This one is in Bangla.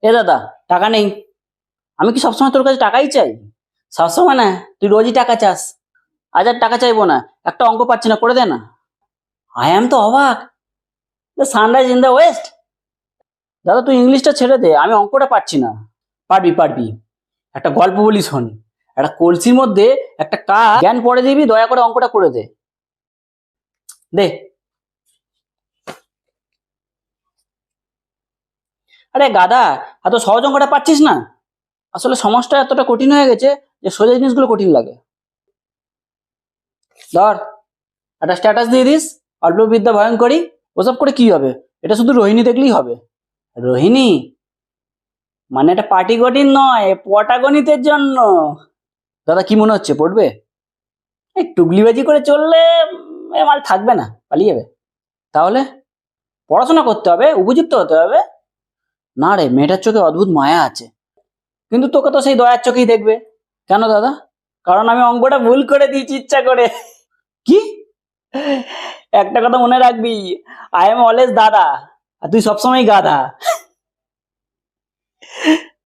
এ দাদা, টাকা নেই। আমি কি সবসময় তোর কাছে টাকাই চাই? সবসময় না, তুই রোজই টাকা চাস। আজ আর টাকা চাইবো না, একটা অঙ্ক পাচ্ছি না, করে দে না। আই এম তো অবাক, the sunrise in the West. দাদা তুই ইংলিশটা ছেড়ে দে, আমি অঙ্কটা পারছি না। পারবি পারবি, একটা গল্প বলি শোন। একটা কলসির মধ্যে একটা কাক জ্ঞান পড়ে দিবি, দয়া করে অঙ্কটা করে দে। দে। আরে গাধা, এত সহজ অঙ্কটা পাচ্ছিস না? আসলে সমাজটা এতটা কঠিন হয়ে গেছে যে সোজা জিনিসগুলো কঠিন লাগে। ধর, একটা স্ট্যাটাস দিয়ে দিস, অল্প বিদ্যা ভয়ঙ্করী। ওসব করে কি হবে? এটা শুধু রোহিণী দেখলেই হবে। রোহিণী মানে এটা পাটিগণিত নয়, পটাগণিতের জন্য। দাদা কি মনে হচ্ছে, পড়বে? এই টুগলিবাজি করে চললে এ মাল থাকবে না, পালিয়ে যাবে। তাহলে পড়াশোনা করতে হবে, উপযুক্ত হতে হবে। না রে, মেয়েটার চোখে অদ্ভুত মায়া আছে, কিন্তু তোকে তো সেই দয়ার চোখেই দেখবে। কেন দাদা? কারণ আমি অঙ্কটা ভুল করে দিয়েছি ইচ্ছা করে। কি? একটা কথা মনে রাখবি, আই এম অলওয়েজ দাদা, আর তুই সবসময় গাধা।